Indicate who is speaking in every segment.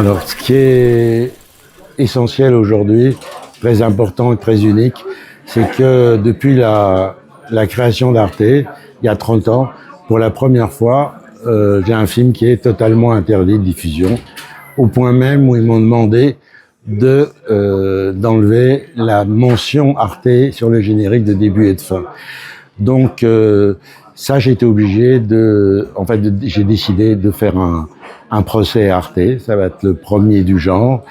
Speaker 1: Alors, ce qui est essentiel aujourd'hui, très important et très unique, c'est que depuis la création d'Arte, il y a 30 ans, pour la première fois, j'ai un film qui est totalement interdit de diffusion, au point même où ils m'ont demandé d'enlever la mention Arte sur le générique de début et de fin. Donc ça, j'ai été obligé j'ai décidé de faire un procès à Arte. Ça va être le premier du genre,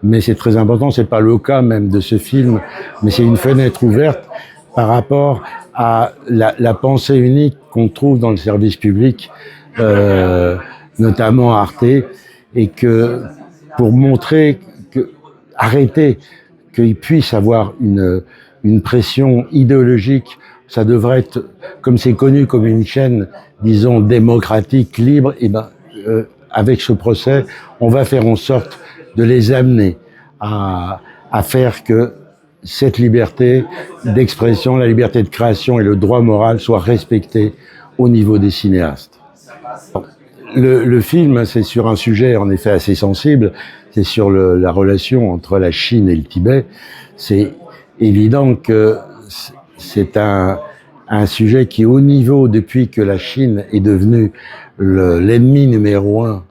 Speaker 1: mais c'est très important. C'est pas le cas même de ce film, mais c'est une fenêtre ouverte par rapport à la pensée unique qu'on trouve dans le service public, notamment à Arte, et que pour montrer que arrêter qu'il puisse avoir une pression idéologique. Ça devrait être, comme c'est connu comme une chaîne, disons, démocratique, libre, et avec ce procès, on va faire en sorte de les amener à faire que cette liberté d'expression, la liberté de création et le droit moral soient respectés au niveau des cinéastes. Le film, c'est sur un sujet en effet assez sensible, c'est sur la relation entre la Chine et le Tibet. C'est évident que c'est un sujet qui, au niveau, depuis que la Chine est devenue l'ennemi numéro un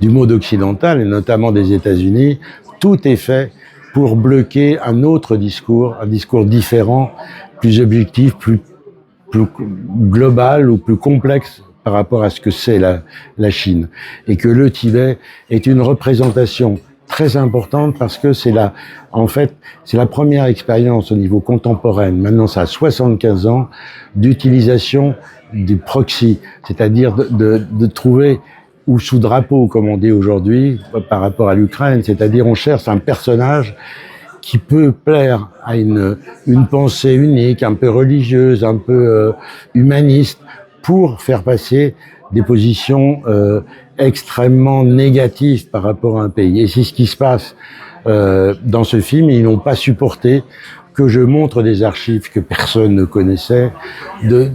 Speaker 1: du monde occidental, et notamment des États-Unis, tout est fait pour bloquer un autre discours, un discours différent, plus objectif, plus global ou plus complexe par rapport à ce que c'est la Chine. Et que le Tibet est une représentation très importante parce que c'est la première expérience au niveau contemporain, maintenant ça a 75 ans, d'utilisation du proxy, c'est-à-dire de trouver, ou sous drapeau comme on dit aujourd'hui, par rapport à l'Ukraine, c'est-à-dire on cherche un personnage qui peut plaire à une pensée unique, un peu religieuse, un peu humaniste, pour faire passer des positions extrêmement négatives par rapport à un pays. Et c'est ce qui se passe dans ce film. Ils n'ont pas supporté que je montre des archives que personne ne connaissait,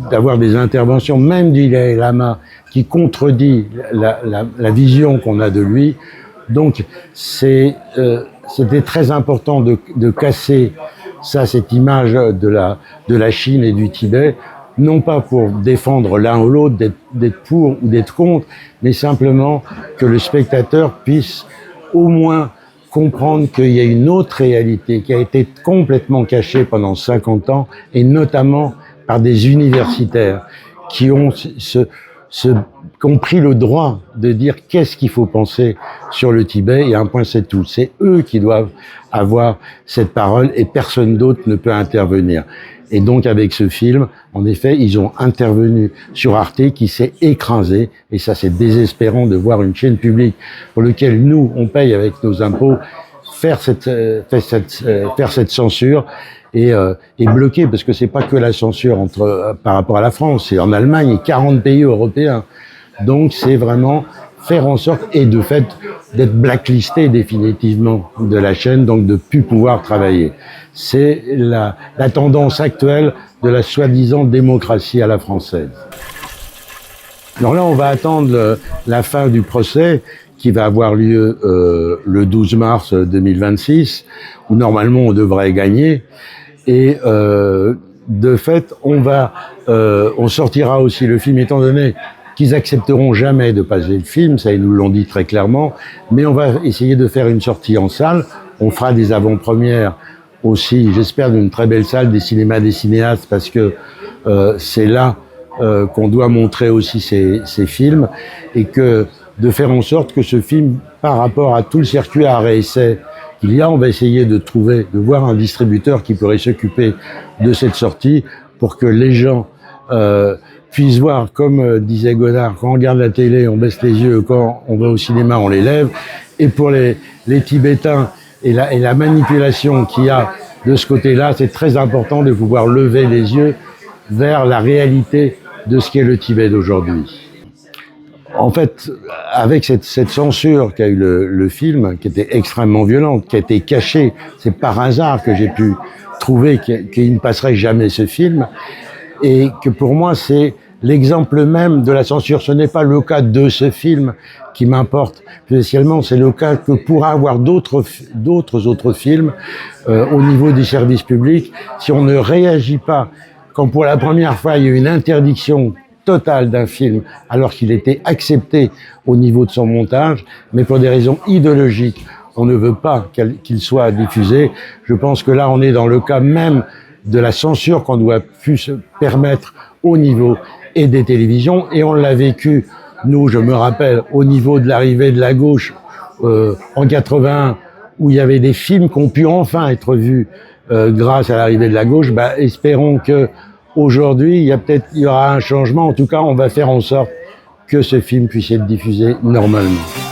Speaker 1: d'avoir des interventions, même du Dalai Lama, qui contredit la vision qu'on a de lui. Donc c'était très important de casser cette image de la Chine et du Tibet, non pas pour défendre l'un ou l'autre, d'être pour ou d'être contre, mais simplement que le spectateur puisse au moins comprendre qu'il y a une autre réalité qui a été complètement cachée pendant 50 ans, et notamment par des universitaires qui ont pris le droit de dire qu'est-ce qu'il faut penser sur le Tibet, et un point c'est tout. C'est eux qui doivent avoir cette parole et personne d'autre ne peut intervenir. Et donc avec ce film, en effet, ils ont intervenu sur Arte qui s'est écrasé, et ça c'est désespérant de voir une chaîne publique pour laquelle nous, on paye avec nos impôts, faire cette censure et bloquer, parce que c'est pas que la censure par rapport à la France, c'est en Allemagne et 40 pays européens. Donc c'est vraiment faire en sorte, et de fait, d'être blacklisté définitivement de la chaîne, donc de plus pouvoir travailler. C'est la tendance actuelle de la soi-disant démocratie à la française. Alors là, on va attendre la fin du procès qui va avoir lieu le 12 mars 2026, où normalement on devrait gagner. Et de fait, on sortira aussi le film, étant donné qu'ils accepteront jamais de passer le film, ça ils nous l'ont dit très clairement, mais on va essayer de faire une sortie en salle. On fera des avant-premières aussi, j'espère, d'une très belle salle, des cinémas des cinéastes, parce que c'est là qu'on doit montrer aussi ces films, et que de faire en sorte que ce film, par rapport à tout le circuit arrêt-essai qu'il y a, on va essayer de voir un distributeur qui pourrait s'occuper de cette sortie pour que les gens puissent voir, comme disait Godard, quand on regarde la télé, on baisse les yeux, quand on va au cinéma, on les lève. Et pour les Tibétains et la manipulation qu'il y a de ce côté-là, c'est très important de pouvoir lever les yeux vers la réalité de ce qu'est le Tibet d'aujourd'hui. En fait, avec cette censure qu'a eu le film, qui était extrêmement violente, qui a été cachée, c'est par hasard que j'ai pu trouver qu'il ne passerait jamais ce film, et que pour moi c'est l'exemple même de la censure. Ce n'est pas le cas de ce film qui m'importe spécialement. C'est le cas que pourra avoir d'autres autres films au niveau du service public. Si on ne réagit pas, quand pour la première fois il y a eu une interdiction totale d'un film alors qu'il était accepté au niveau de son montage, mais pour des raisons idéologiques, on ne veut pas qu'il soit diffusé. Je pense que là, on est dans le cas même de la censure qu'on doit plus se permettre au niveau et des télévisions, et on l'a vécu, nous, je me rappelle, au niveau de l'arrivée de la gauche en 81, où il y avait des films qui ont pu enfin être vus grâce à l'arrivée de la gauche. Espérons que aujourd'hui, il y aura un changement. En tout cas, on va faire en sorte que ce film puisse être diffusé normalement.